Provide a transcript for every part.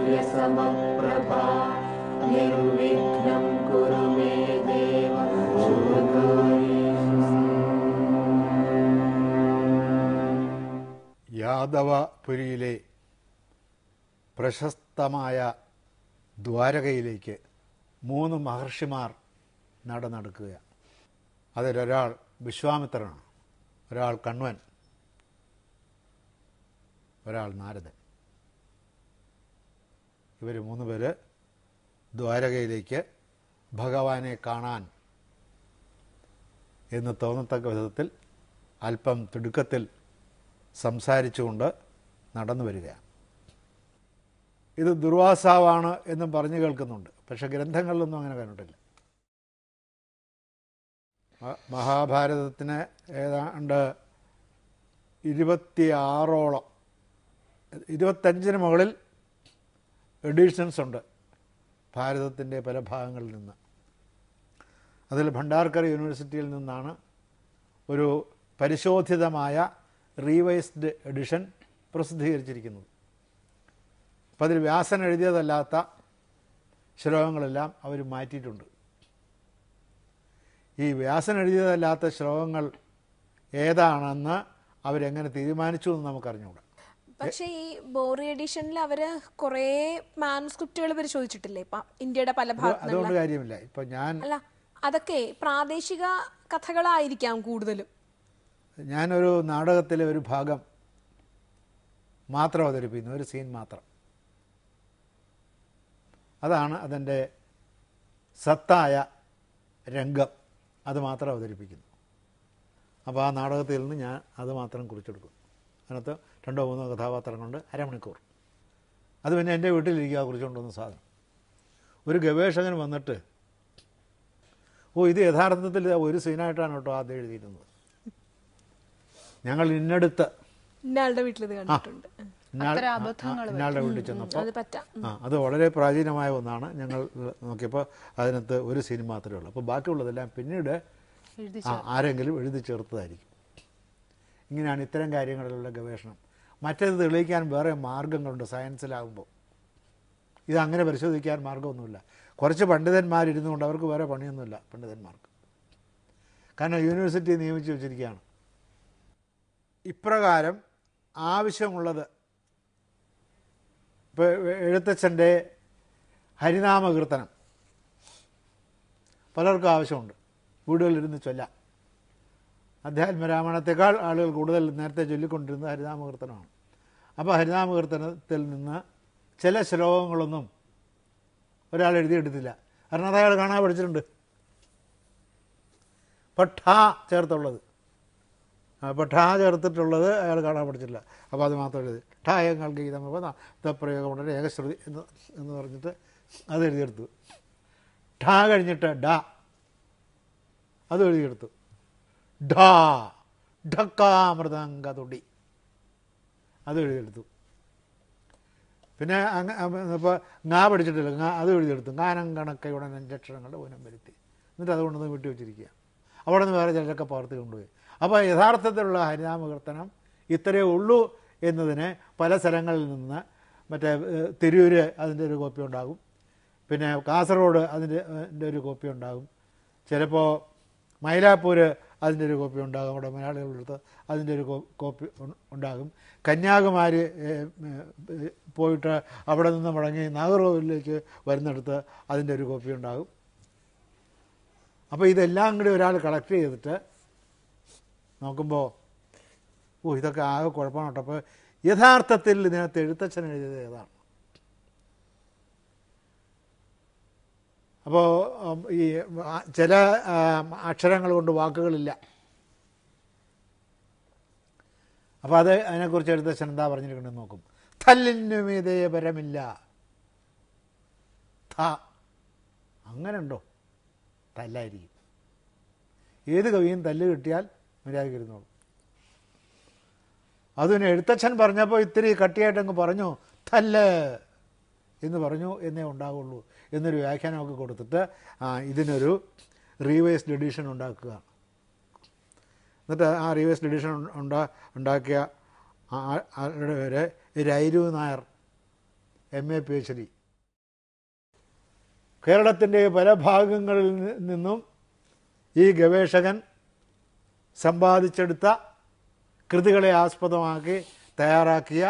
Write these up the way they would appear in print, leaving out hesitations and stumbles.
സൂര്യസമപ്രഭാ നിർവിഘ്നം കുരു മേ ദേവ ശുഭകാര്യേഷു. യാദവപുരിയിലെ പ്രശസ്തമായ ദ്വാരകയിലേക്ക് 3 മഹർഷിമാർ നടക്കുക. അതിലൊരാൾ വിശ്വാമിത്രനാണ്, ഒരാൾ കണ്വൻ, ഒരാൾ നാരദൻ. ഇവർ 3 പേര് ദ്വാരകയിലേക്ക് ഭഗവാനെ കാണാൻ എന്ന് തോന്നത്തക്ക വിധത്തിൽ അല്പം തിടുക്കത്തിൽ സംസാരിച്ചുകൊണ്ട് നടന്നു വരികയാണ്. ഇത് ദുർവാസാവാണ് എന്നും പറഞ്ഞു കേൾക്കുന്നുണ്ട്, പക്ഷെ ഗ്രന്ഥങ്ങളിലൊന്നും അങ്ങനെ കണ്ടിട്ടില്ല. മഹാഭാരതത്തിന് ഏതാണ്ട് 26ഓളം 25 മുകളിൽ എഡിഷൻസ് ഉണ്ട് ഭാരതത്തിൻ്റെ പല ഭാഗങ്ങളിൽ നിന്ന്. അതിൽ ഭണ്ഡാർക്കർ യൂണിവേഴ്സിറ്റിയിൽ നിന്നാണ് ഒരു പരിശോധിതമായ റീവൈസ്ഡ് എഡിഷൻ പ്രസിദ്ധീകരിച്ചിരിക്കുന്നത്. അപ്പം അതിൽ വ്യാസൻ എഴുതിയതല്ലാത്ത ശ്ലോകങ്ങളെല്ലാം അവർ മാറ്റിയിട്ടുണ്ട്. ഈ വ്യാസൻ എഴുതിയതല്ലാത്ത ശ്ലോകങ്ങൾ ഏതാണെന്ന് അവരെങ്ങനെ തീരുമാനിച്ചു എന്ന് നമുക്കറിഞ്ഞുകൂടാ. പക്ഷേ ഈ ബോറി എഡിഷനിൽ അവര് കുറേ മാനുസ്ക്രിപ്റ്റുകൾ പരിശോധിച്ചിട്ടില്ലേ ഇപ്പം ഇന്ത്യയുടെ പല ഭാഗത്തും? അതുകൊണ്ട് കാര്യമില്ല. ഇപ്പം അല്ല, അതൊക്കെ പ്രാദേശിക കഥകളായിരിക്കാം കൂടുതലും. ഞാനൊരു നാടകത്തിലെ ഒരു ഭാഗം മാത്രം അവതരിപ്പിക്കുന്നു, ഒരു സീൻ മാത്രം. അതാണ് അതിൻ്റെ സത്തായ രംഗം, അത് മാത്രം അവതരിപ്പിക്കുന്നു. അപ്പോൾ ആ നാടകത്തിൽ നിന്ന് ഞാൻ അത് മാത്രം കുറിച്ചെടുക്കും. അതിനകത്ത് 2-3 കഥാപാത്രങ്ങളുണ്ട്, അരമണിക്കൂർ. അത് പിന്നെ എൻ്റെ വീട്ടിലിരിക്കുക കുറിച്ചുകൊണ്ടുവന്ന സാധനം. ഒരു ഗവേഷകൻ വന്നിട്ട്, ഇത് യഥാർത്ഥത്തിൽ ഒരു സീനായിട്ടാണ് കേട്ടോ ആദ്യം എഴുതിയിരുന്നത്, ഞങ്ങൾ ഇന്നടുത്ത് ഇന്നാളുടെ വീട്ടിൽ ഇത് കണ്ടിട്ടുണ്ട്, ഇന്നാളുടെ വീട്ടിൽ ചെന്നപ്പോൾ അത് വളരെ പ്രാചീനമായ ഒന്നാണ്. ഞങ്ങൾ നോക്കിയപ്പോൾ അതിനകത്ത് ഒരു സീൻ മാത്രമേ ഉള്ളൂ. അപ്പോൾ ബാക്കിയുള്ളതെല്ലാം പിന്നീട് ആരെങ്കിലും എഴുതി ചേർത്തതായിരിക്കും. ഇങ്ങനെയാണ് ഇത്തരം കാര്യങ്ങളിലുള്ള ഗവേഷണം. മറ്റേത് തെളിയിക്കാൻ വേറെ മാർഗങ്ങളുണ്ട് സയൻസിലാകുമ്പോൾ. ഇതങ്ങനെ പരിശോധിക്കാൻ മാർഗമൊന്നുമില്ല. കുറച്ച് പണ്ഡിതന്മാരിരുന്നുകൊണ്ട് അവർക്ക് വേറെ പണിയൊന്നുമില്ല പണ്ഡിതന്മാർക്ക്. കാരണം യൂണിവേഴ്സിറ്റി നിയമിച്ച് വെച്ചിരിക്കുകയാണ്. ഇപ്രകാരം ആവശ്യമുള്ളത്, ഇപ്പോൾ എഴുത്തച്ഛൻ്റെ ഹരിനാമകീർത്തനം പലർക്കും ആവശ്യമുണ്ട്, വീടുകളിലിരുന്ന് ചൊല്ലാം. അധ്യാത്മരാമായണത്തെക്കാൾ ആളുകൾ കൂടുതൽ നേരത്തെ ചൊല്ലിക്കൊണ്ടിരുന്നത് ഹരിനാമകീർത്തനമാണ്. അപ്പോൾ ഹരിനാമകീർത്തനത്തിൽ നിന്ന് ചില ശ്ലോകങ്ങളൊന്നും ഒരാൾ എഴുതിയെടുത്തില്ല, കാരണം അത് അയാൾ കാണാൻ പഠിച്ചിട്ടുണ്ട്. ഇപ്പോൾ ഠ ചേർത്തുള്ളത്, അപ്പോൾ ഠ ചേർത്തിട്ടുള്ളത് അയാൾ കാണാൻ പഠിച്ചിട്ടില്ല. അപ്പോൾ അത് മാത്രം എഴുതി ഠായങ്ങൾ ഗീതം പ്രയോഗം ഉടനെ ഏകശ്രുതി എന്ന് പറഞ്ഞിട്ട് അത് എഴുതിയെടുത്തു. ഠ കഴിഞ്ഞിട്ട് ഡ അത് എഴുതിയെടുത്തു. ഢ ഢക്കാമൃതങ്ക തുടി അത് എഴുതിയെടുത്തു. പിന്നെ ഇപ്പോൾ ങാ പഠിച്ചിട്ടില്ല, ങാ അത് എഴുതിയെടുത്തു. ങാനം കണക്കയുടെ 5 അക്ഷരങ്ങളുടെ ഊനം വരുത്തി, എന്നിട്ട് അതുകൊണ്ടൊന്ന് വിട്ടു വെച്ചിരിക്കുക. അവിടെ നിന്ന് വേറെ ചിലരൊക്കെ പകർത്തി കൊണ്ടുപോയി. അപ്പോൾ യഥാർത്ഥത്തിലുള്ള ഹരിനാമകീർത്തനം ഇത്രയേ ഉള്ളൂ എന്നതിന് പല സ്ഥലങ്ങളിൽ നിന്ന്, മറ്റേ തിരൂര് അതിൻ്റെ ഒരു കോപ്പി ഉണ്ടാകും, പിന്നെ കാസർഗോഡ് അതിൻ്റെ ഒരു കോപ്പി ഉണ്ടാകും, ചിലപ്പോൾ മൈലാപ്പൂർ അതിൻ്റെ ഒരു കോപ്പി ഉണ്ടാകും, അവിടെ മലയാളികളെടുത്ത് അതിൻ്റെ ഒരു കോപ്പി ഉണ്ടാകും. കന്യാകുമാരി പോയിട്ട് അവിടെ നിന്ന് മടങ്ങി നാഗർകോവിലേക്ക് വരുന്നിടത്ത് അതിൻ്റെ ഒരു കോപ്പി ഉണ്ടാകും. അപ്പോൾ ഇതെല്ലാം കൂടി ഒരാൾ കളക്ട് ചെയ്തിട്ട് നോക്കുമ്പോൾ ഇതൊക്കെ ആകെ കുഴപ്പമാണ് കേട്ടോ. അപ്പോൾ യഥാർത്ഥത്തിൽ ഇതിനകത്ത് എഴുത്തച്ഛൻ എഴുതിയത് ഏതാണ്? അപ്പോൾ ഈ ചില അക്ഷരങ്ങൾ കൊണ്ട് വാക്കുകളില്ല. അപ്പോൾ അതിനെക്കുറിച്ച് എഴുത്തച്ഛൻ എന്താ പറഞ്ഞിരിക്കണമെന്ന് നോക്കും. തല്ലിനു മീതേ പരമില്ല. അങ്ങനെ ഉണ്ടോ? തല്ലായിരിക്കും. ഏത് കവിയും തല്ല് കിട്ടിയാൽ മര്യാദക്കിരുന്നോളൂ. അതിന് എഴുത്തച്ഛൻ പറഞ്ഞപ്പോൾ ഇത്തിരി കട്ടിയായിട്ടങ്ങ് പറഞ്ഞു തല്ല് എന്ന് പറഞ്ഞു എന്നേ ഉണ്ടാകുള്ളൂ എന്നൊരു വ്യാഖ്യാനമൊക്കെ കൊടുത്തിട്ട് ഇതിനൊരു റീവൈസ്ഡ് എഡിഷൻ ഉണ്ടാക്കുക. എന്നിട്ട് ആ റീവൈസ്ഡ് എഡിഷൻ ഉണ്ടാക്കിയ ആളുടെ പേര് രൈരു നായർ MA PhD. കേരളത്തിൻ്റെ പല ഭാഗങ്ങളിൽ നിന്നും ഈ ഗവേഷകൻ സമ്പാദിച്ചെടുത്ത കൃതികളെ ആസ്പദമാക്കി തയ്യാറാക്കിയ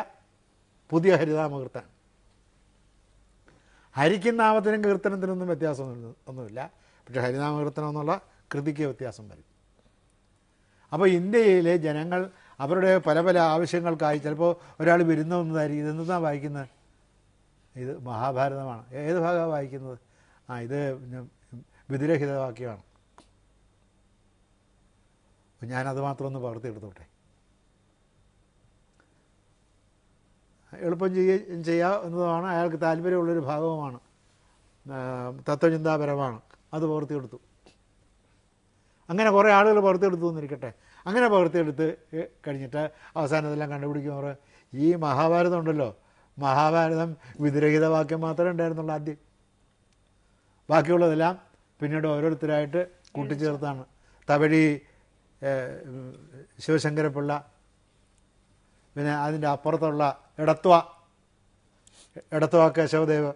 പുതിയ ഹരിനാമകീർത്തനം. ഹരിക്കും നാമത്തിനും കീർത്തനത്തിനൊന്നും ഒന്നുമില്ല. പക്ഷേ ഹരിനാമകീർത്തനം എന്നുള്ള കൃതിക്ക് വ്യത്യാസം വരും. അപ്പോൾ ഇന്ത്യയിലെ ജനങ്ങൾ അവരുടെ പല പല ആവശ്യങ്ങൾക്കായി ചിലപ്പോൾ ഒരാൾ വരുന്നതായിരിക്കും. ഇതെന്താണ് വായിക്കുന്നത്? ഇത് മഹാഭാരതമാണ്. ഏത് ഭാഗമാണ് വായിക്കുന്നത്? ഇത് വിധിരഹിത വാക്യമാണ്. ഞാനത് മാത്രം ഒന്ന് പകർത്തിയെടുത്തോട്ടെ. എളുപ്പം ചെയ്യാവുന്നതാണ്. അയാൾക്ക് താല്പര്യമുള്ളൊരു ഭാഗവുമാണ്, തത്വചിന്താപരമാണ്. അത് പകർത്തിയെടുത്തു. അങ്ങനെ കുറേ ആളുകൾ പകർത്തിയെടുത്തു എന്നിരിക്കട്ടെ. അങ്ങനെ പകർത്തിയെടുത്ത് കഴിഞ്ഞിട്ട് അവസാനം ഇതെല്ലാം കണ്ടുപിടിക്കുമ്പോൾ ഈ മഹാഭാരതം ഉണ്ടല്ലോ, മഹാഭാരതം വിധിരഹിത വാക്യം മാത്രമേ ഉണ്ടായിരുന്നുള്ളൂ ആദ്യം. ബാക്കിയുള്ളതെല്ലാം പിന്നീട് ഓരോരുത്തരായിട്ട് കൂട്ടിച്ചേർത്താണ്. തവഴി ശിവശങ്കരപ്പിള്ള, പിന്നെ അതിൻ്റെ അപ്പുറത്തുള്ള എടത്വ കേശവദേവ്,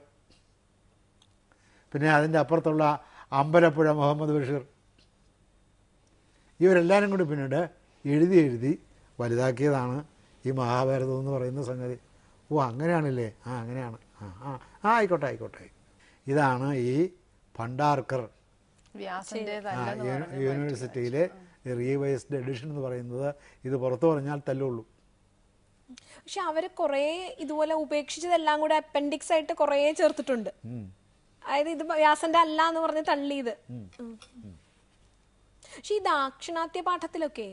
പിന്നെ അതിൻ്റെ അപ്പുറത്തുള്ള അമ്പലപ്പുഴ മുഹമ്മദ് ബഷീർ, ഇവരെല്ലാവരും കൂടി പിന്നീട് എഴുതി വലുതാക്കിയതാണ് ഈ മഹാഭാരതം എന്ന് പറയുന്ന സംഗതി. ഓ അങ്ങനെയാണല്ലേ? അങ്ങനെയാണ്. ആയിക്കോട്ടെ. ഇതാണ് ഈ ഭണ്ഡാർക്കർ യൂണിവേഴ്സിറ്റിയിലെ റീവൈസ്ഡ് എഡിഷൻ എന്ന് പറയുന്നത്. ഇത് പുറത്തു പറഞ്ഞാൽ തല്ലുള്ളൂ. പക്ഷെ അവര് കുറേ ഇതുപോലെ ഉപേക്ഷിച്ചതെല്ലാം കൂടെ അപ്പൻഡിക്സ് ആയിട്ട് കുറേ ചേർത്തിട്ടുണ്ട്. അതായത് ഇത് വ്യാസന്റെ അല്ല എന്ന് പറഞ്ഞ് തള്ളിയത്. പക്ഷെ ഈ ദാക്ഷിണാത്യ പാഠത്തിലൊക്കെ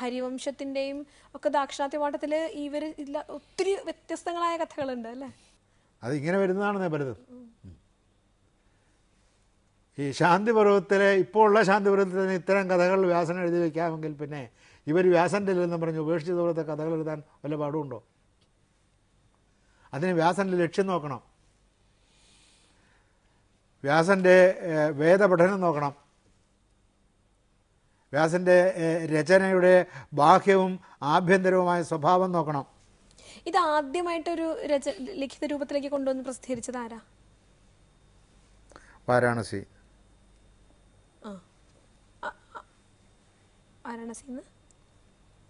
ഹരിവംശത്തിന്റെയും ഒക്കെ ദാക്ഷിണാത്യ പാഠത്തില് ഇവര് ഒത്തിരി വ്യത്യസ്തങ്ങളായ കഥകളുണ്ട് അല്ലേ? അത് ഇങ്ങനെ വരുന്നതാണ് പലതും. ഈ ശാന്തിപർവ്വത്തിലെ ഇപ്പോൾ ഉള്ള ശാന്തിപർവ്വത്തിൽ തന്നെ ഇത്തരം കഥകൾ വ്യാസൻ എഴുതി വയ്ക്കാമെങ്കിൽ പിന്നെ ഇവർ വ്യാസൻ്റെ ഇല്ലെന്ന് പറഞ്ഞ് ഉപേക്ഷിച്ചതുപോലത്തെ കഥകൾ എഴുതാൻ വല്ല പാടുണ്ടോ? അതിന് വ്യാസൻ്റെ ലക്ഷ്യം നോക്കണം, വ്യാസൻ്റെ വേദപഠനം നോക്കണം, വ്യാസൻ്റെ രചനയുടെ ബാഹ്യവും ആഭ്യന്തരവുമായ സ്വഭാവം നോക്കണം. ഇത് ആദ്യമായിട്ടൊരു ലിഖിത രൂപത്തിലേക്ക് കൊണ്ടുവന്ന് പ്രസിദ്ധീകരിച്ചത് ആരാ? വാരാണസി.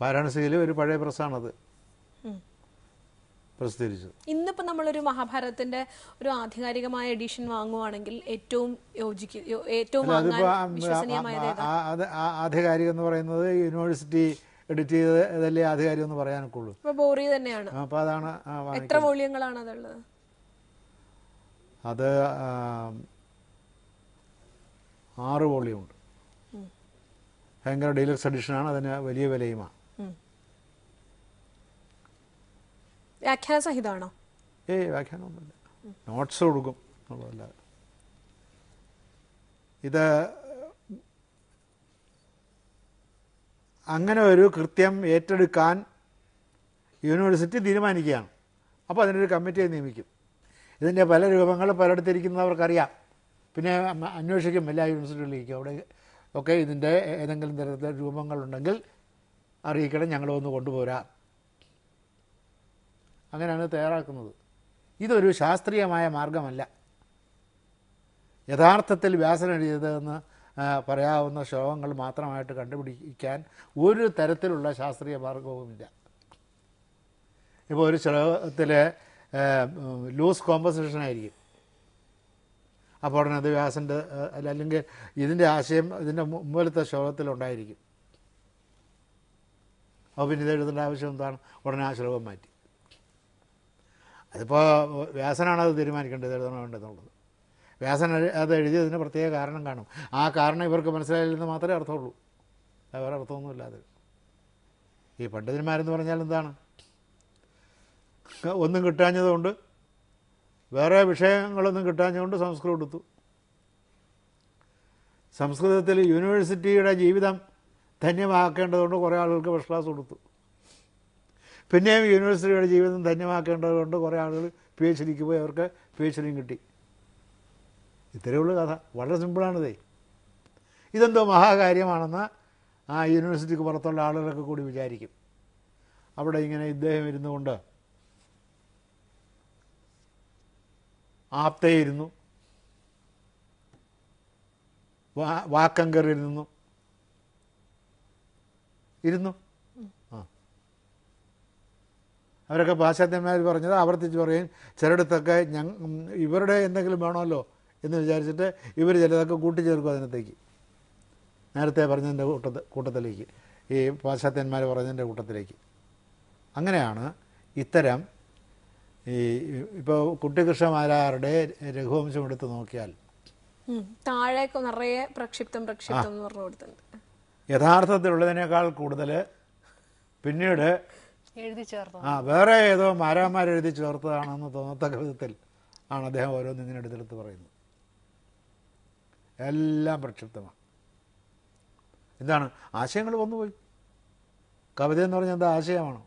വാരാണസിയിൽ ഒരു പഴയ പ്രസ്സാണത് പ്രസിദ്ധീകരിച്ചത്. ഇന്നിപ്പോൾ നമ്മളൊരു മഹാഭാരതത്തിന്റെ ഒരു ആധികാരികമായ എഡിഷൻ വാങ്ങുവാണെങ്കിൽ ഏറ്റവും ആധികാരികം എന്ന് പറയുന്നത് യൂണിവേഴ്സിറ്റി എഡിറ്റ് ചെയ്തതല്ലേ ആധികാരികം എന്ന് പറയാനൊക്കെ ഉള്ളൂ. ബോറി തന്നെയാണ്. അപ്പോൾ അതാണ്. എത്ര വോള്യങ്ങളാണ് അതുള്ളത്? അത് 6 വോള്യമുണ്ട്. ഭയങ്കര ഡീലക്സ് എഡിഷനാണ്. അതിന് വലിയ വിലയുമാണ്. വ്യാഖ്യാന സഹിതമാണോ? വ്യാഖ്യാനമൊന്നുമില്ല, നോട്ട്സ് കൊടുക്കും എന്നുള്ളതല്ല. ഇത് അങ്ങനെ ഒരു കൃത്യം ഏറ്റെടുക്കാൻ യൂണിവേഴ്സിറ്റി തീരുമാനിക്കുകയാണ്. അപ്പോൾ അതിനൊരു കമ്മിറ്റിയെ നിയമിക്കും. ഇതിൻ്റെ പല രൂപങ്ങൾ പലയിടത്തിരിക്കുന്നവർക്കറിയാം. പിന്നെ അന്വേഷിക്കും എല്ലാ യൂണിവേഴ്സിറ്റികളിലേക്കും. അവിടെ ഒക്കെ ഇതിൻ്റെ ഏതെങ്കിലും തരത്തിലുള്ള രൂപങ്ങളുണ്ടെങ്കിൽ അറിയിക്കണം, ഞങ്ങളൊന്ന് കൊണ്ടുപോരാ. അങ്ങനെയാണ് തയ്യാറാക്കുന്നത്. ഇതൊരു ശാസ്ത്രീയമായ മാർഗമല്ല. യഥാർത്ഥത്തിൽ വ്യാസൻ എഴുതിയതെന്ന് പറയാവുന്ന ശ്ലോകങ്ങൾ മാത്രമായിട്ട് കണ്ടുപിടിക്കാൻ ഒരു തരത്തിലുള്ള ശാസ്ത്രീയ മാർഗവുമില്ല. ഇപ്പോൾ ഒരു ശ്ലോകത്തിൽ ലൂസ് കോമ്പസിഷൻ ആയിരിക്കും. അപ്പോൾ ഉടനെ അത് വ്യാസൻ്റെ അല്ലെങ്കിൽ ഇതിൻ്റെ ആശയം ഇതിൻ്റെ മുമ്പിലത്തെ ശ്ലോകത്തിലുണ്ടായിരിക്കും. അപ്പോൾ പിന്നെ ഇത് എഴുതേണ്ട ആവശ്യം എന്താണ്? ഉടനെ ആ ശ്ലോകം മാറ്റി. അതിപ്പോൾ വ്യാസനാണത് തീരുമാനിക്കേണ്ടത് എഴുതണോ വേണ്ടതെന്നുള്ളത്. വ്യാസൻ അത് എഴുതിയതിന് പ്രത്യേക കാരണം കാണും. ആ കാരണം ഇവർക്ക് മനസ്സിലായില്ലെന്ന് മാത്രമേ അർത്ഥമുള്ളൂ. വേറെ അർത്ഥമൊന്നുമില്ലാതെ. ഈ പണ്ഡിതന്മാരെന്ന് പറഞ്ഞാൽ എന്താണ്? ഒന്നും കിട്ടാഞ്ഞതുകൊണ്ട്, വേറെ വിഷയങ്ങളൊന്നും കിട്ടാഞ്ഞതുകൊണ്ട് സംസ്കൃതം എടുത്തു. സംസ്കൃതത്തിൽ യൂണിവേഴ്സിറ്റിയുടെ ജീവിതം ധന്യമാക്കേണ്ടതുകൊണ്ട് കുറേ ആളുകൾക്ക് ഫസ്റ്റ് ക്ലാസ് കൊടുത്തു. പിന്നെയും യൂണിവേഴ്സിറ്റിയുടെ ജീവിതം ധന്യമാക്കേണ്ടതുകൊണ്ട് കുറേ ആളുകൾ PhDക്ക് പോയി അവർക്ക് PhDയും കിട്ടി. ഇത്രയുള്ള കഥ. വളരെ സിമ്പിളാണിതേ. ഇതെന്തോ മഹാകാര്യമാണെന്ന് ആ യൂണിവേഴ്സിറ്റിക്ക് പുറത്തുള്ള ആളുകളൊക്കെ കൂടി വിചാരിക്കും. അവിടെ ഇങ്ങനെ ഇദ്ദേഹം ഇരുന്നുകൊണ്ട് ആപ്തയിരുന്ന് വാക്കങ്കർ ഇരുന്നു ആ അവരൊക്കെ പാശ്ചാത്യന്മാർ പറഞ്ഞത് ആവർത്തിച്ച് പറയും. ചിലയിടത്തൊക്കെ ഇവരുടെ എന്തെങ്കിലും വേണമല്ലോ എന്ന് വിചാരിച്ചിട്ട് ഇവർ ചിലതൊക്കെ കൂട്ടിച്ചേർക്കും അതിനകത്തേക്ക്, നേരത്തെ പറഞ്ഞതിൻ്റെ കൂട്ടത്തിലേക്ക്, ഈ പാശ്ചാത്യന്മാർ പറഞ്ഞതിൻ്റെ കൂട്ടത്തിലേക്ക്. അങ്ങനെയാണ് ഇത്തരം ഈ ഇപ്പോൾ കുട്ടിക്കൃഷ്ണമാരാരുടെ രഘുവംശം എടുത്ത് നോക്കിയാൽ താഴെ നിറയെ പ്രക്ഷിപ്തം എന്ന് പറഞ്ഞു കൊടുത്തിട്ടുണ്ട്. യഥാർത്ഥത്തിലുള്ളതിനേക്കാൾ കൂടുതൽ പിന്നീട് എഴുതി ചേർത്തു വേറെ ഏതോ മാരാന്മാരെഴുതി ചേർത്തതാണെന്ന് തോന്നത്തക്ക വിധത്തിൽ ആണ് അദ്ദേഹം ഓരോന്നും ഇങ്ങനെ എടുത്തെടുത്ത് പറയുന്നത്. എല്ലാം പ്രക്ഷിപ്തമാണ്. എന്താണ് ആശയങ്ങൾ വന്നുപോയി. കവിത എന്ന് പറഞ്ഞാൽ എന്താ ആശയമാണോ?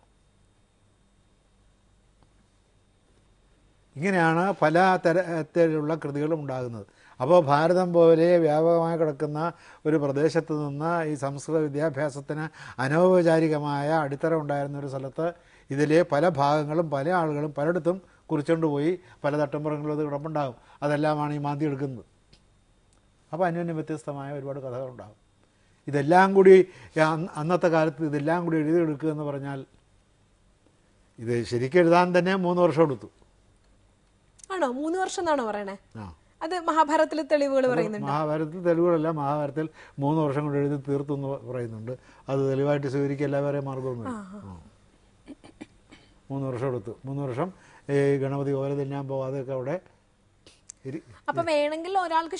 ഇങ്ങനെയാണ് പല തരത്തിലുള്ള കൃതികളും ഉണ്ടാകുന്നത്. അപ്പോൾ ഭാരതം പോലെ വ്യാപകമായി കിടക്കുന്ന ഒരു പ്രദേശത്ത് നിന്ന് ഈ സംസ്കൃത വിദ്യാഭ്യാസത്തിന് അനൗപചാരികമായ അടിത്തറ ഉണ്ടായിരുന്ന ഒരു സ്ഥലത്ത് ഇതിലെ പല ഭാഗങ്ങളും പല ആളുകളും പലയിടത്തും കുറിച്ചുകൊണ്ട് പോയി പല തട്ടുമ്പുറങ്ങളും അത് കിടപ്പുണ്ടാകും. അതെല്ലാമാണ് ഈ മാന്തി എടുക്കുന്നത്. അപ്പോൾ അന്യോന്യം വ്യത്യസ്തമായ ഒരുപാട് കഥകളുണ്ടാകും. ഇതെല്ലാം കൂടി അന്നത്തെ കാലത്ത് ഇതെല്ലാം കൂടി എഴുതിയെടുക്കുക എന്ന് പറഞ്ഞാൽ ഇത് ശരിക്കും എഴുതാൻ തന്നെ 3 വർഷം എടുത്തു. ആണോ? 3 വർഷം എന്നാണോ പറയണേ? അത് മഹാഭാരതത്തിലെ തെളിവുകൾ പറയുന്നുണ്ട്. മഹാഭാരതത്തിൽ തെളിവുകളല്ല, മഹാഭാരതത്തിൽ 3 വർഷം കൊണ്ട് എഴുതി തീർത്തു എന്ന് പറയുന്നുണ്ട്. അത് തെളിവായിട്ട് സ്വീകരിക്കുക എല്ലാവരെയും മാർഗമൊന്നുമില്ല. 3 വർഷം എടുത്തു. 3 വർഷം ഈ ഗണപതി ഓല തിന്നാൻ പോവാതെയൊക്കെ അവിടെ. അപ്പൊ വേണമെങ്കിൽ ഒരാൾക്ക്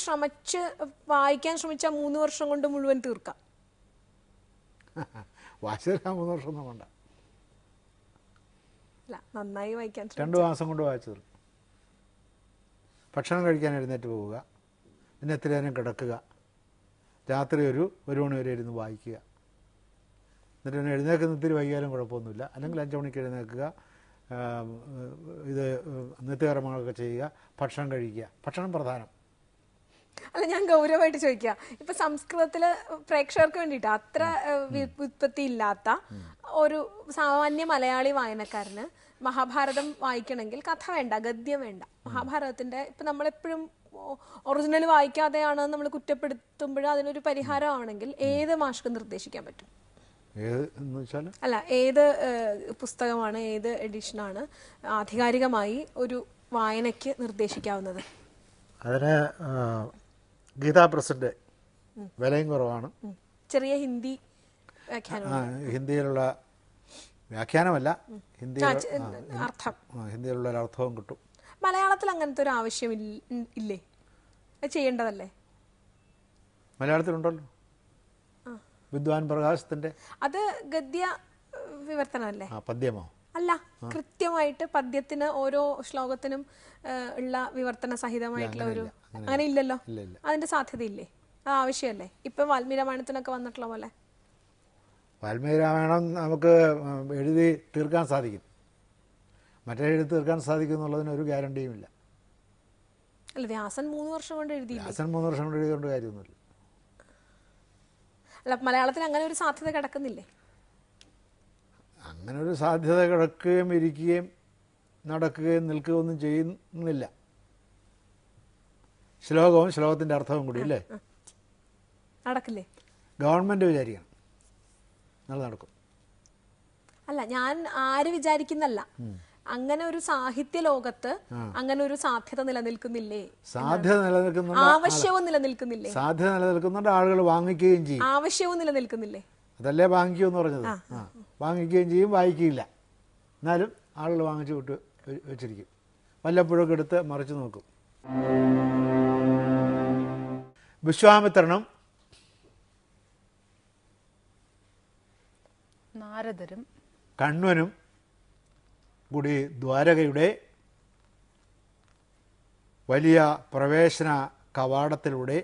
വായിക്കാൻ ശ്രമിച്ചാൽ 3 വർഷം കൊണ്ട് മുഴുവൻ തീർക്കാം. വായിച്ചാൽ 3 വർഷം ഒന്നും വേണ്ട, നന്നായി വായിക്കാൻ 2 മാസം കൊണ്ട് വായിച്ചു തീർക്കും. ഭക്ഷണം കഴിക്കാൻ എഴുന്നേറ്റ് പോവുക, പിന്നെ എത്ര നേരം കിടക്കുക, രാത്രി ഒരു മണി വരെ ഇരുന്ന് വായിക്കുക, എന്നിട്ട് പിന്നെ എഴുന്നേൽക്കുന്ന ഇത്തിരി വൈകിയാലും കുഴപ്പമൊന്നുമില്ല. അല്ലെങ്കിൽ 5 മണിക്ക് എഴുന്നേൽക്കുക, ഇത് നിത്യകർമ്മങ്ങളൊക്കെ ചെയ്യുക, ഭക്ഷണം കഴിക്കുക. ഭക്ഷണം പ്രധാനം. അല്ല, ഞാൻ ഗൗരവമായിട്ട് ചോദിക്കുക. ഇപ്പൊ സംസ്കൃതത്തില് പ്രേക്ഷകർക്ക് വേണ്ടിയിട്ട് അത്ര വ്യുത്പത്തി ഇല്ലാത്ത ഒരു സാമാന്യ മലയാളി വായനക്കാരന് മഹാഭാരതം വായിക്കണമെങ്കിൽ കഥ വേണ്ട, ഗദ്യം വേണ്ട. മഹാഭാരതത്തിന്റെ ഇപ്പൊ നമ്മളെപ്പോഴും ഒറിജിനൽ വായിക്കാതെയാണ് നമ്മൾ കുറ്റപ്പെടുത്തുമ്പോഴും അതിനൊരു പരിഹാരമാണെങ്കിൽ ഏത് മാഷ്ക്ക് നിർദ്ദേശിക്കാൻ പറ്റും? അല്ല, ഏത് പുസ്തകമാണ്, ഏത് എഡിഷനാണ് ആധികാരികമായി ഒരു വായനയ്ക്ക് നിർദ്ദേശിക്കാവുന്നത്? അതിന് ഗീതാ പ്രസിന്റെ വിലയും കുറവാണ്. ചെറിയ ഹിന്ദി വ്യാഖ്യാനം, ഹിന്ദിയിലുള്ള വ്യാഖ്യാനമല്ല, അർത്ഥം, ഹിന്ദിയിലുള്ള ഒരു അർത്ഥവും കിട്ടും. മലയാളത്തിൽ അങ്ങനത്തെ ഒരു ആവശ്യം ഇല്ലേ? അത് ചെയ്യേണ്ടതല്ലേ? മലയാളത്തിലുണ്ടല്ലോ വിദ്വാൻ പ്രകാശത്തിന്റെ. അത് ഗദ്യ വിവർത്തനമല്ലേ? പദ്യമോ? അല്ല, കൃത്യമായിട്ട് പദ്യത്തിന് ഓരോ ശ്ലോകത്തിനും ഉള്ള വിവർത്തന സഹിതമായിട്ടുള്ള ഒരു, അങ്ങനെ ഇല്ലല്ലോ. അതിന്റെ സാധ്യതയില്ലേ? അത് ആവശ്യമല്ലേ? ഇപ്പൊ വാൽമീകി രാമായണത്തിനൊക്കെ വന്നിട്ടുള്ള പോലെ. വാൽമീകി രാമായണം നമുക്ക് എഴുതി തീർക്കാൻ സാധിക്കും, മറ്റേ എഴുതി തീർക്കാൻ സാധിക്കും എന്നുള്ളതിന് ഒരു ഗ്യാരണ്ടിയുമില്ല. അല്ല, വ്യാസൻ 3 വർഷം കൊണ്ട് എഴുതി. വ്യാസൻ 3 വർഷം കൊണ്ട് എഴുതിയോണ്ട് കാര്യമൊന്നുമില്ല. അല്ല, മലയാളത്തിൽ അങ്ങനെ ഒരു സാധ്യത കിടക്കുന്നില്ലേ? അങ്ങനെ ഒരു സാധ്യത കിടക്കുകയും ഇരിക്കുകയും നടക്കുകയും നിൽക്കുകയും ഒന്നും ചെയ്യുന്നില്ല. ശ്ലോകവും ശ്ലോകത്തിന്റെ അർത്ഥവും കൂടി അല്ലേ നടക്കില്ലേ? ഗവൺമെന്റ് വിചാരിക്കണം അത് നടക്കും. അല്ല, ഞാൻ ആര് വിചാരിക്കുന്നല്ല, അങ്ങനെ ഒരു സാഹിത്യ ലോകത്ത് അങ്ങനെ ഒരു സാധ്യത നിലനിൽക്കുന്നില്ലേ? സാധ്യത നിലനിൽക്കുന്നുണ്ട്, ആവശ്യവും നിലനിൽക്കുന്നില്ലേ? സാധ്യത നിലനിൽക്കുന്നുണ്ട്, ആളുകൾ വാങ്ങിക്കുകയും ചെയ്യും. ആവശ്യവും നിലനിൽക്കുന്നില്ലേ? അതല്ലേ വാങ്ങിക്കുമെന്ന് പറഞ്ഞത്. വാങ്ങിക്കുകയും ചെയ്യും, വായിക്കുകയില്ല, എന്നാലും ആളുകൾ വാങ്ങിച്ചു വിട്ട് വെച്ചിരിക്കും. വല്ലപ്പോഴൊക്കെ എടുത്ത് മറിച്ച് നോക്കും. വിശ്വാമിത്രനും നാരദരും കണ്വനും കൂടി ദ്വാരകയുടെ വലിയ പ്രവേശന കവാടത്തിലൂടെ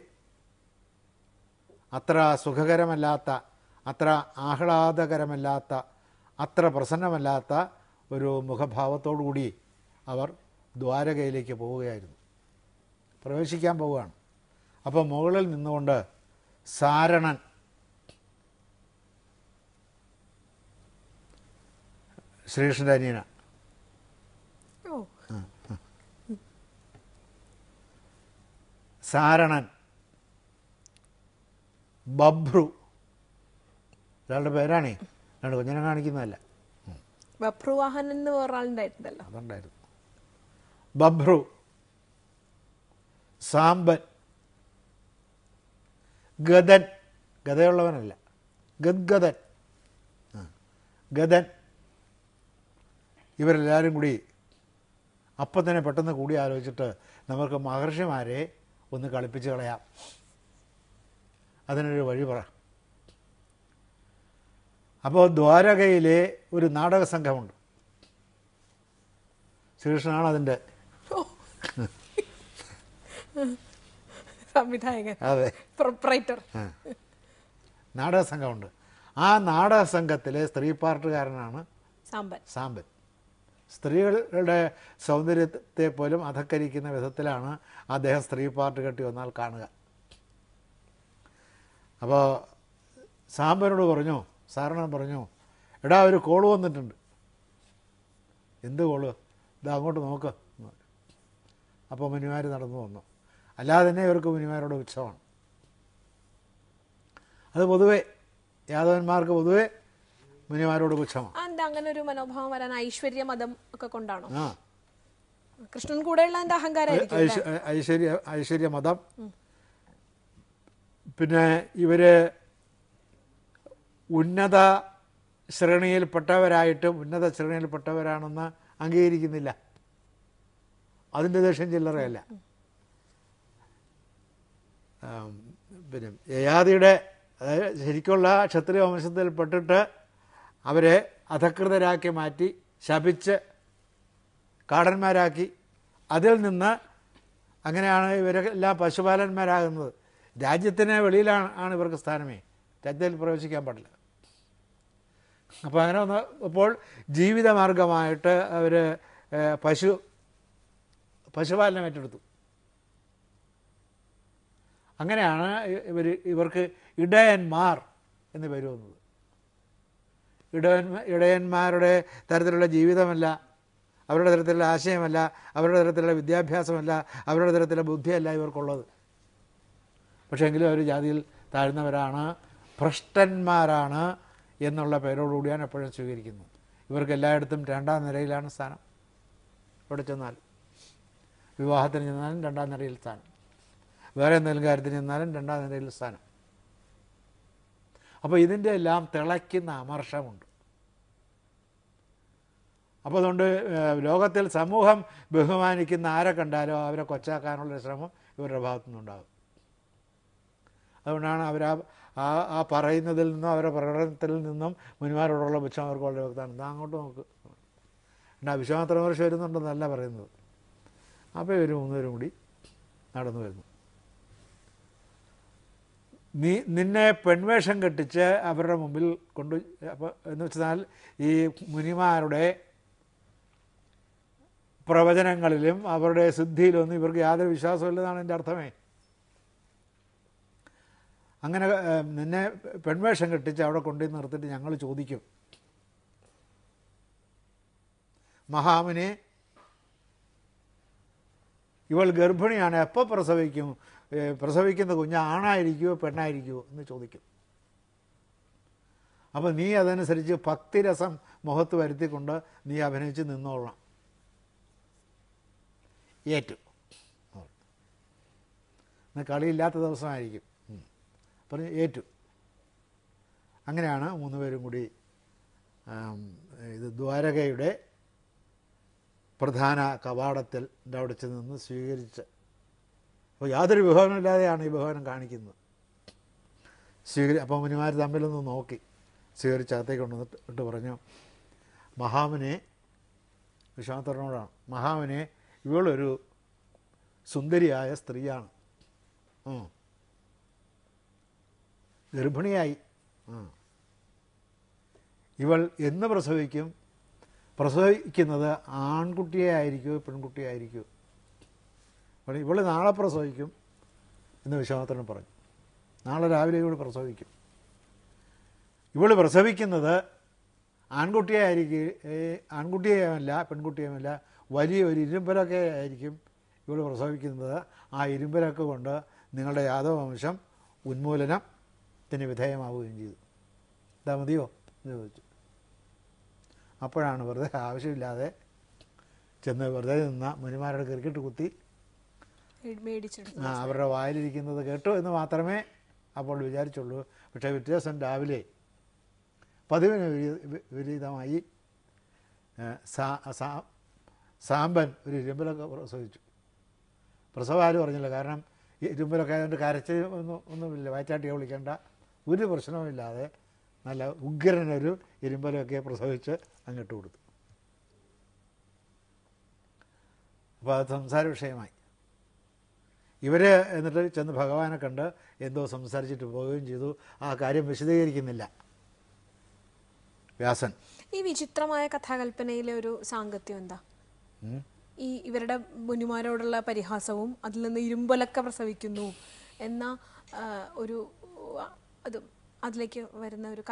അത്ര സുഖകരമല്ലാത്ത, അത്ര ആഹ്ലാദകരമല്ലാത്ത, അത്ര പ്രസന്നമല്ലാത്ത ഒരു മുഖഭാവത്തോടു കൂടി അവർ ദ്വാരകയിലേക്ക് പോവുകയായിരുന്നു, പ്രവേശിക്കാൻ പോവുകയാണ്. അപ്പോൾ മുകളിൽ നിന്നുകൊണ്ട് സാരണൻ ശ്രീകൃഷ്ണൻ്റെ അനിയന സാരണൻ, ബഭ്രു, ഒരാളുടെ പേരാണേ, രണ്ട് കുഞ്ഞിനെ കാണിക്കുന്നതല്ല. ബഭ്രുവാഹൻ എന്ന് വേറൊരാളുണ്ടായിട്ടുണ്ടല്ലോ. അതുണ്ടായിരുന്നു. ബഭ്രു, സാമ്പൻ, ഗദൻ, ഗതയുള്ളവനല്ല, ഗദ്ഗദൻ, ഗദൻ, ഇവരെല്ലാവരും കൂടി അപ്പം തന്നെ പെട്ടെന്ന് കൂടി ആലോചിച്ചിട്ട് നമുക്ക് മഹർഷിമാരെ ഒന്ന് കളിപ്പിച്ച് കളയാം, അതിനൊരു വഴി പറ. അപ്പോൾ ദ്വാരകയിലെ ഒരു നാടക സംഘമുണ്ട്. ശ്രീകൃഷ്ണനാണ് അതിൻ്റെ സംവിധായകൻ, അതെ, പ്രൊപ്പറേറ്റർ. നാടക സംഘമുണ്ട്. ആ നാടക സംഘത്തിലെ സ്ത്രീ പാർട്ടുകാരനാണ് സാമ്പൻ. സാമ്പൻ. സ്ത്രീകളുടെ സൗന്ദര്യത്തെ പോലും അധക്കരിക്കുന്ന വിധത്തിലാണ് അദ്ദേഹം സ്ത്രീ പാർട്ട് കെട്ടി വന്നാൽ കാണുക. അപ്പോൾ സാമ്പനോട് പറഞ്ഞു, സാരണൻ പറഞ്ഞു, എടാ ഒരു കോള് വന്നിട്ടുണ്ട്. എന്ത് കോള്? ഇതാ അങ്ങോട്ട് നോക്ക്. അപ്പോൾ മുനിമാർ നടന്നു വന്നു. അല്ലാതെ തന്നെ ഇവർക്ക് മുനിമാരോട് ഉത്സവമാണ്. അത് പൊതുവെ യാദവന്മാർക്ക് പൊതുവെ മുനിമാരോട് പുച്ഛമാണ്. എന്താ അങ്ങനെ ഒരു മനോഭാവം വരാൻ? ഐശ്വര്യ മതം ഒക്കെ കൊണ്ടാണോ? ആ, കൃഷ്ണൻ കൂടെയുള്ള എന്താ അഹങ്കാരം? ഐശ്വര്യ മതം. പിന്നെ ഇവര് ഉന്നത ശ്രേണിയിൽപ്പെട്ടവരായിട്ടും ഉന്നത ശ്രേണിയിൽപ്പെട്ടവരാണെന്ന് അംഗീകരിക്കുന്നില്ല. അതിൻ്റെ ദേഷ്യം ചില്ലറയല്ല. പിന്നെ യയാതിയുടെ, അതായത് ശരിക്കുള്ള ക്ഷത്രിയ വംശത്തിൽപ്പെട്ടിട്ട് അവരെ അധകൃതരാക്കി മാറ്റി, ശപിച്ച് കാടന്മാരാക്കി, അതിൽ നിന്ന് അങ്ങനെയാണ് ഇവരെല്ലാം പശുപാലന്മാരാകുന്നത്. രാജ്യത്തിന് വെളിയിലാണ് ഇവർക്ക് സ്ഥാനമേ, രാജ്യത്തിൽ പ്രവേശിക്കാൻ പാടില്ല. അപ്പോൾ അങ്ങനെ വന്നപ്പോൾ ജീവിതമാർഗമായിട്ട് അവർ പശുപാലനം ഏറ്റെടുത്തു. അങ്ങനെയാണ് ഇവർക്ക് ഇടയന്മാർ എന്ന് പേര് വന്നത്. ഇടയന്മാരുടെ തരത്തിലുള്ള ജീവിതമല്ല, അവരുടെ തരത്തിലുള്ള ആശയമല്ല, അവരുടെ തരത്തിലുള്ള വിദ്യാഭ്യാസമല്ല, അവരുടെ തരത്തിലുള്ള ബുദ്ധിയല്ല ഇവർക്കുള്ളത്. പക്ഷേ എങ്കിലും അവർ ജാതിയിൽ താഴ്ന്നവരാണ്, ഭ്രഷ്ടന്മാരാണ് എന്നുള്ള പേരോടുകൂടിയാണ് എപ്പോഴും സ്വീകരിക്കുന്നത്. ഇവർക്ക് എല്ലായിടത്തും രണ്ടാം നിരയിലാണ് സ്ഥാനം. എവിടെ ചെന്നാലും, വിവാഹത്തിന് ചെന്നാലും രണ്ടാം നിരയിൽ സ്ഥാനം, വേറെ എന്തെങ്കിലും കാര്യത്തിന് ചെന്നാലും രണ്ടാം നിരയിൽ സ്ഥാനം. അപ്പോൾ ഇതിൻ്റെ എല്ലാം തിളയ്ക്കുന്ന അമർഷമുണ്ട്. അപ്പോൾ അതുകൊണ്ട് ലോകത്തിൽ സമൂഹം ബഹുമാനിക്കുന്ന ആരെ കണ്ടാലോ അവരെ കൊച്ചാക്കാനുള്ള ശ്രമം ഇവരുടെ ഭാഗത്തു നിന്നുണ്ടാകും. അതുകൊണ്ടാണ് അവർ ആ പറയുന്നതിൽ നിന്നും അവരുടെ പ്രകടനത്തിൽ നിന്നും മുനിമാരോടുള്ള പുച്ഛം അവർക്ക് വളരെ വ്യക്തമാണ്. എന്താ അങ്ങോട്ട് നോക്ക്, എന്നാ വിശ്വാമിത്ര മഹർഷി വരുന്നുണ്ടെന്നല്ല പറയുന്നത്. അപ്പോൾ ഇവർ മൂന്നുപേരും കൂടി നടന്നു വരുന്നു. നിന്നെ പെൺവേഷം കെട്ടിച്ച് അവരുടെ മുമ്പിൽ കൊണ്ട്, അപ്പോൾ എന്ന് വെച്ചാൽ ഈ മുനിമാരുടെ പ്രവചനങ്ങളിലും അവരുടെ സിദ്ധിയിലൊന്നും ഇവർക്ക് യാതൊരു വിശ്വാസമില്ലെന്നാണ് എൻ്റെ അർത്ഥമേ. അങ്ങനെ നിന്നെ പെൺവേഷം കെട്ടിച്ച് അവിടെ കൊണ്ടുപോയി നിർത്തിയിട്ട് ഞങ്ങൾ ചോദിക്കും, മഹാമുനി ഇവൾ ഗർഭിണിയാണ്, എപ്പോൾ പ്രസവിക്കും, പ്രസവിക്കുന്ന കുഞ്ഞ് ആണായിരിക്കുമോ പെണ്ണായിരിക്കുമോ എന്ന് ചോദിക്കും. അപ്പോൾ നീ അതനുസരിച്ച് ഭക്തിരസം മുഖത്ത് വരുത്തിക്കൊണ്ട് നീ അഭിനയിച്ച് നിന്നോളണം. ഏറ്റു കളിയില്ലാത്ത ദിവസമായിരിക്കും പറഞ്ഞു, ഏറ്റു. അങ്ങനെയാണ് മൂന്നുപേരും കൂടി ഇത് ദ്വാരകയുടെ പ്രധാന കവാടത്തിൽ അവിടെ ചെന്ന് സ്വീകരിച്ച്, അപ്പോൾ യാതൊരു ബഹുമാനമില്ലാതെയാണ് ഈ ബഹുമാനം കാണിക്കുന്നത്. അപ്പോൾ മുനിമാർ തമ്മിലൊന്ന് നോക്കി സ്വീകരിച്ച് അകത്തേക്ക് കൊണ്ടുവന്നിട്ട് പറഞ്ഞു, മഹാമുനെ, വിശ്വാമിത്രനോടാണ്, മഹാമുനെ ഇവളൊരു സുന്ദരിയായ സ്ത്രീയാണ്, ഗർഭിണിയായി. ഇവൾ എന്ന് പ്രസവിക്കും? പ്രസവിക്കുന്നത് ആൺകുട്ടിയെ ആയിരിക്കുമോ പെൺകുട്ടിയെ ആയിരിക്കുമോ? ഇവൾ നാളെ പ്രസവിക്കും എന്ന് വിശ്വാമിത്രൻ പറഞ്ഞു. നാളെ രാവിലെ ഇവൾ പ്രസവിക്കും. ഇവൾ പ്രസവിക്കുന്നത് ആൺകുട്ടിയെ ആയിരിക്കും, ആൺകുട്ടിയെയുമല്ല പെൺകുട്ടിയുമല്ല, വലിയ ഒരു ഇരുമ്പലൊക്കെ ആയിരിക്കും ഇവൾ പ്രസവിക്കുന്നത്. ആ ഇരുമ്പലൊക്കെ കൊണ്ട് നിങ്ങളുടെ യാദവ വംശം ഉന്മൂലനത്തിന് വിധേയമാവുകയും ചെയ്തു. ഇതാ മതിയോ എന്ന് ചോദിച്ചു. അപ്പോഴാണ് വെറുതെ ആവശ്യമില്ലാതെ ചെന്ന് വെറുതെ നിന്ന മുനിമാരുടെ ക്രിക്കറ്റ് കുത്തി അവരുടെ വായിലിരിക്കുന്നത് കേട്ടു എന്ന് മാത്രമേ അപ്പോൾ വിചാരിച്ചുള്ളൂ. പക്ഷേ വ്യത്യാസം രാവിലെ പതിവിന് വിപരീതമായി സാമ്പൻ ഒരു ഇരുമ്പലൊക്കെ പ്രസവിച്ചു. പ്രസവം ആരും പറഞ്ഞില്ല. കാരണം ഈ ഇരുമ്പലൊക്കെ ആയതുകൊണ്ട് കരച്ച് ഒന്നുമില്ല, വയറ്റാട്ടിയെ വിളിക്കേണ്ട ഒരു പ്രശ്നവുമില്ലാതെ നല്ല ഉഗ്രനൊരു ഇരുമ്പലൊക്കെ പ്രസവിച്ച് അങ്ങിട്ട് കൊടുത്തു. അപ്പോൾ അത് സംസാര വിഷയമായി. ഇവർ എന്നിട്ട് ചെന്ന് ഭഗവാനെ കണ്ട് എന്തോ സംസാരിച്ചിട്ട് പോവുകയും ചെയ്തു. ആ കാര്യം വിശദീകരിക്കുന്നില്ല വ്യാസൻ. ഈ വിചിത്രമായ കഥാകൽപ്പനയിലെ ഒരു സാങ്കത്യം എന്താ? ഈ ഇവരുടെ മുനിമാരോടുള്ള പരിഹാസവും അതിൽ നിന്ന് ഇരുമ്പലൊക്കെ പ്രസവിക്കുന്നു എന്ന ഒരു അതിലേക്ക് വരുന്ന ഒരു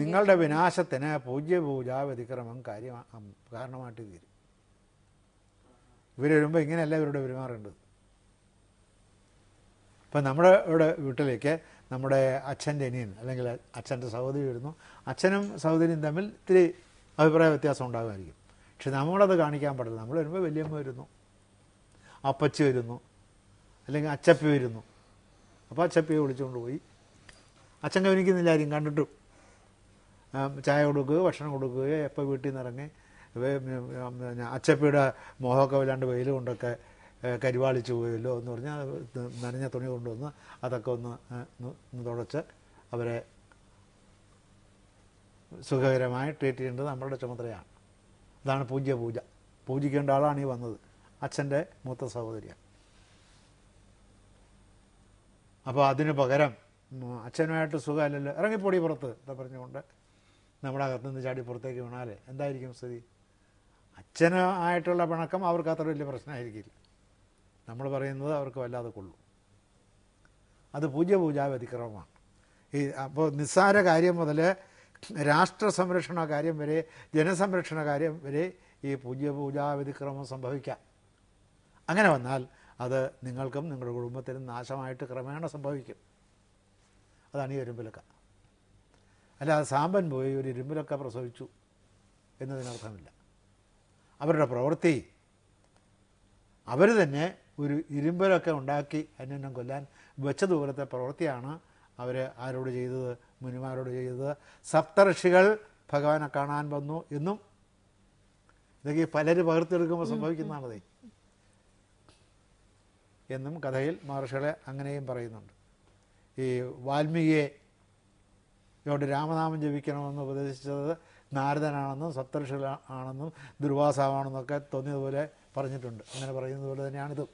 നിങ്ങളുടെ വിനാശത്തിന് പൂജ്യപൂജാ വ്യതിക്രമം കാരണമായിട്ട് തീരും. ഇവർ വരുമ്പോൾ ഇങ്ങനെയല്ല ഇവരുടെ പെരുമാറേണ്ടത്. ഇപ്പം നമ്മുടെ ഇവിടെ വീട്ടിലേക്ക് നമ്മുടെ അച്ഛൻ്റെ അനിയൻ അല്ലെങ്കിൽ അച്ഛൻ്റെ സഹോദരി വരുന്നു. അച്ഛനും സഹോദരിയും തമ്മിൽ ഇത്തിരി അഭിപ്രായ വ്യത്യാസം ഉണ്ടാകുമായിരിക്കും. പക്ഷെ നമ്മളത് കാണിക്കാൻ പാടില്ല. നമ്മൾ വരുമ്പോൾ വലിയമ്മ വരുന്നു, അപ്പച്ചി വരുന്നു, അല്ലെങ്കിൽ അച്ചപ്പി വരുന്നു. അപ്പോൾ അച്ചപ്പിയെ വിളിച്ചുകൊണ്ട് പോയി അച്ഛൻ ഗവനിക്കുന്നില്ല ആരും കണ്ടിട്ടും. ചായ കൊടുക്കുകയോ ഭക്ഷണം കൊടുക്കുകയോ എപ്പോൾ വീട്ടിൽ നിന്ന് ഇറങ്ങി അച്ചപ്പിയുടെ മോഹമൊക്കെ വല്ലാണ്ട് വെയിൽ കൊണ്ടൊക്കെ കരിവാളിച്ച് പോയല്ലോ എന്ന് പറഞ്ഞാൽ നനഞ്ഞ തുണി കൊണ്ടുവന്ന് അതൊക്കെ ഒന്ന് തുടച്ച് അവരെ സുഖകരമായി ട്രീറ്റ് ചെയ്യേണ്ടത് നമ്മളുടെ ചുമതലയാണ്. അതാണ് പൂജ. പൂജിക്കേണ്ട ആളാണ് ഈ വന്നത്, അച്ഛൻ്റെ മൂത്ത സഹോദരിയാണ്. അപ്പോൾ അതിന് പകരം അച്ഛനുമായിട്ട് സുഖമല്ലല്ലോ, ഇറങ്ങിപ്പൊടി പുറത്ത് എന്താ പറഞ്ഞുകൊണ്ട് നമ്മുടെ അകത്തു നിന്ന് ചാടി പുറത്തേക്ക് വീണാൽ എന്തായിരിക്കും സ്ഥിതി? അച്ഛന് ആയിട്ടുള്ള പിണക്കം അവർക്ക് അത്ര വലിയ പ്രശ്നമായിരിക്കില്ല. നമ്മൾ പറയുന്നത് അവർക്ക് വല്ലാതെ കൊള്ളും. അത് പൂജാ വ്യതിക്രമമാണ്. അപ്പോൾ നിസ്സാര കാര്യം മുതൽ രാഷ്ട്ര സംരക്ഷണ കാര്യം വരെ ജനസംരക്ഷണ കാര്യം വരെ ഈ പൂജാ വ്യതിക്രമം സംഭവിക്കാം. അങ്ങനെ വന്നാൽ അത് നിങ്ങൾക്കും നിങ്ങളുടെ കുടുംബത്തിനും നാശമായിട്ട് ക്രമേണ സംഭവിക്കും. അതാണ് ഈ ഇരുമ്പലക്ക. അല്ലാതെ സാമ്പൻ പോയി ഒരു ഇരുമ്പലക്ക പ്രസവിച്ചു എന്നതിനർത്ഥമില്ല. അവരുടെ പ്രവൃത്തി അവർ തന്നെ ഒരു ഇരുമ്പലൊക്കെ ഉണ്ടാക്കി അന്യനെ കൊല്ലാൻ വെച്ചതുപോലത്തെ പ്രവൃത്തിയാണ് അവർ ആരോട് ചെയ്തത്? മുനിമാരോട് ചെയ്തത്. സപ്തഋഷികൾ ഭഗവാനെ കാണാൻ വന്നു എന്നും ഇതൊക്കെ പലര് പകർത്തെടുക്കുമ്പോൾ സംഭവിക്കുന്നതാണതേ എന്നും കഥയിൽ മഹർഷികളെ അങ്ങനെയും പറയുന്നുണ്ട്. ഈ വാൽമീകിയോട് രാമനാമം ജപിക്കണമെന്ന് ഉപദേശിച്ചത് നാരദനാണെന്നും സപ്തഋഷികളാണെന്നും ദുർവാസാവാണെന്നൊക്കെ തോന്നിയതുപോലെ പറഞ്ഞിട്ടുണ്ട്. അങ്ങനെ പറയുന്നത് പോലെ തന്നെയാണിത്.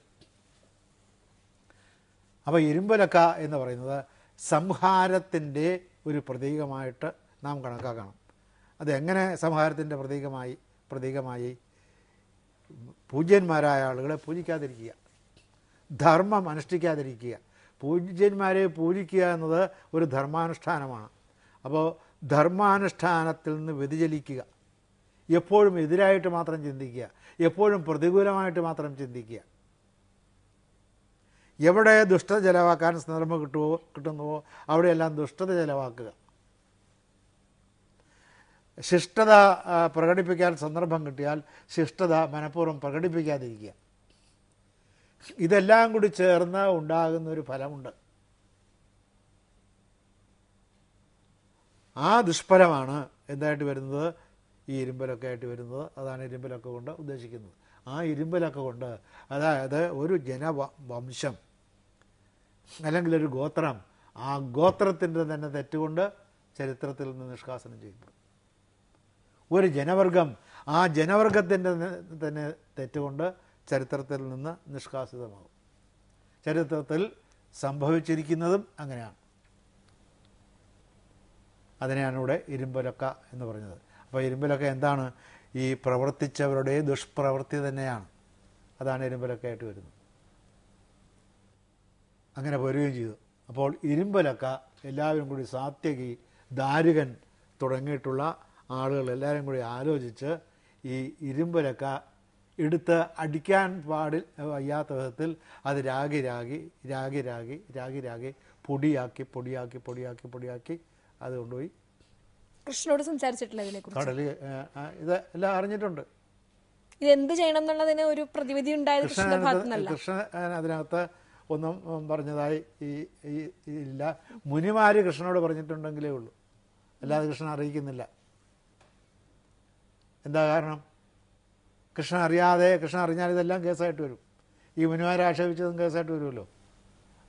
അപ്പോൾ ഇരുമ്പലക്ക എന്ന് പറയുന്നത് സംഹാരത്തിൻ്റെ ഒരു പ്രതീകമായിട്ട് നാം കണക്കാക്കണം. അതെങ്ങനെ സംഹാരത്തിൻ്റെ പ്രതീകമായി? പൂജ്യന്മാരായ ആളുകളെ പൂജിക്കാതിരിക്കുക, ധർമ്മം അനുഷ്ഠിക്കാതിരിക്കുക. പൂജ്യന്മാരെ പൂജിക്കുക എന്നത് ഒരു ധർമാനുഷ്ഠാനമാണ്. അപ്പോൾ ധർമാനുഷ്ഠാനത്തിൽ നിന്ന് വ്യതിചലിക്കുക, എപ്പോഴും എതിരായിട്ട് മാത്രം ചിന്തിക്കുക, എപ്പോഴും പ്രതികൂലമായിട്ട് മാത്രം ചിന്തിക്കുക. എവിടെ ദുഷ്ടത ചെലവാക്കാൻ സന്ദർഭം കിട്ടുന്നുവോ അവിടെയെല്ലാം ദുഷ്ടത ചെലവാക്കുക. ശിഷ്ടത പ്രകടിപ്പിക്കാൻ സന്ദർഭം കിട്ടിയാൽ ശിഷ്ടത മനഃപൂർവ്വം പ്രകടിപ്പിക്കാതിരിക്കുക. ഇതെല്ലാം കൂടി ചേർന്ന് ഉണ്ടാകുന്ന ഒരു ഫലമുണ്ട്. ആ ദുഷ്ഫലമാണ് എന്തായിട്ട് വരുന്നത്? ഈ ഇരുമ്പലൊക്കെ ആയിട്ട് വരുന്നത്. അതാണ് ഇരുമ്പലൊക്കെ കൊണ്ട് ഉദ്ദേശിക്കുന്നത്. ആ ഇരുമ്പലൊക്കെ കൊണ്ട് അതായത് ഒരു ജനവംശം അല്ലെങ്കിൽ ഒരു ഗോത്രം, ആ ഗോത്രത്തിൻ്റെ തന്നെ തെറ്റുകൊണ്ട് ചരിത്രത്തിൽ നിന്ന് നിഷ്കാസനം ചെയ്യപ്പെടും. ഒരു ജനവർഗം, ആ ജനവർഗത്തിൻ്റെ തന്നെ തെറ്റുകൊണ്ട് ചരിത്രത്തിൽ നിന്ന് നിഷ്കാസിതമാകും. ചരിത്രത്തിൽ സംഭവിച്ചിരിക്കുന്നതും അങ്ങനെയാണ്. അതിനെയാണ് ഇവിടെ ഇരുമ്പലക്ക എന്ന് പറഞ്ഞത്. അപ്പോൾ ഇരുമ്പലക്ക എന്താണ്? ഈ പ്രവർത്തിച്ചവരുടെ ദുഷ്പ്രവൃത്തി തന്നെയാണ്. അതാണ് ഇരുമ്പലക്കയായിട്ട് വരുന്നത്. അങ്ങനെ വരികയും ചെയ്തു. അപ്പോൾ ഇരുമ്പലക്ക എല്ലാവരും കൂടി സാത്യകി, ദാരുകൻ തുടങ്ങിയിട്ടുള്ള ആളുകൾ എല്ലാവരും കൂടി ആലോചിച്ച് ഈ ഇരുമ്പലക്ക എടുത്ത് അടിക്കാൻ വയ്യാത്ത വിധത്തിൽ അത് രാഗി രാഗി രാഗി രാഗി രാഗി രാഗി പൊടിയാക്കി പൊടിയാക്കി പൊടിയാക്കി പൊടിയാക്കി അത് കൊണ്ടുപോയി കൃഷ്ണനോട് സംസാരിച്ചിട്ടില്ല ഇതിനെക്കുറിച്ച്? കടലിൽ ഇത് എല്ലാം അറിഞ്ഞിട്ടുണ്ട്. ഇതെന്ത് ചെയ്യണം എന്നുള്ളതിന് ഒരു പ്രതിവിധി ഉണ്ടായത് കൃഷ്ണന്റെ ഭാഗത്തു നിന്നല്ല. കൃഷ്ണൻ അതിനകത്ത് ഒന്നും പറഞ്ഞതായി ഇല്ല. മുനിമാര് കൃഷ്ണനോട് പറഞ്ഞിട്ടുണ്ടെങ്കിലേ ഉള്ളൂ, അല്ലാതെ കൃഷ്ണൻ അറിയിക്കുന്നില്ല. എന്താ കാരണം? കൃഷ്ണൻ അറിയാതെ, കൃഷ്ണൻ അറിഞ്ഞാൽ ഇതെല്ലാം കേസായിട്ട് വരും. ഈ മുനിമാരെ ആക്ഷേപിച്ചതും കേസായിട്ട് വരുമല്ലോ.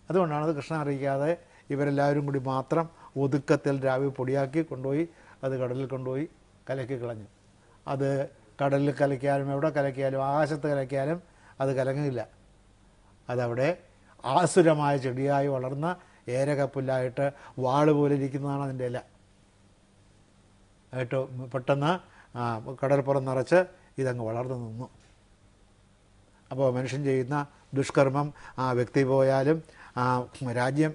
അതുകൊണ്ടാണ് കൃഷ്ണൻ അറിയിക്കാതെ ഇവരെല്ലാവരും കൂടി മാത്രം ഒതുക്കത്തിൽ രാവി പൊടിയാക്കി കൊണ്ടുപോയി അത് കടലിൽ കൊണ്ടുപോയി കലക്കി കളഞ്ഞു. അത് കടലിൽ കലക്കിയാലും എവിടെ കലക്കിയാലും ആകാശത്ത് കലക്കിയാലും അത് കലങ്ങില്ല. അതവിടെ ആസുരമായ ചെടിയായി വളർന്ന ഏരകപ്പുല്ലായിട്ട് വാള് പോലെ ഇരിക്കുന്നതാണ് അതിൻ്റെ ഇല. ആയിട്ട് പെട്ടെന്ന് കടൽപ്പുറം നിറച്ച് ഇതങ്ങ് വളർന്നു നിന്നു. അപ്പോൾ മനുഷ്യൻ ചെയ്യുന്ന ദുഷ്കർമ്മം ആ വ്യക്തി പോയാലും ആ രാജ്യം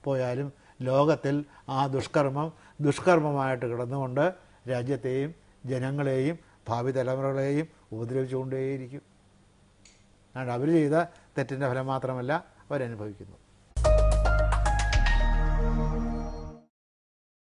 പോയാലും ലോകത്തിൽ ആ ദുഷ്കർമ്മം ദുഷ്കർമ്മമായിട്ട് കിടന്നുകൊണ്ട് രാജ്യത്തെയും ജനങ്ങളെയും ഭാവി തലമുറകളെയും ഉപദ്രവിച്ചുകൊണ്ടേയിരിക്കും. അതുകൊണ്ട് അവർ ചെയ്ത തെറ്റിൻ്റെ ഫലം മാത്രമല്ല അവരനുഭവിക്കുന്നു.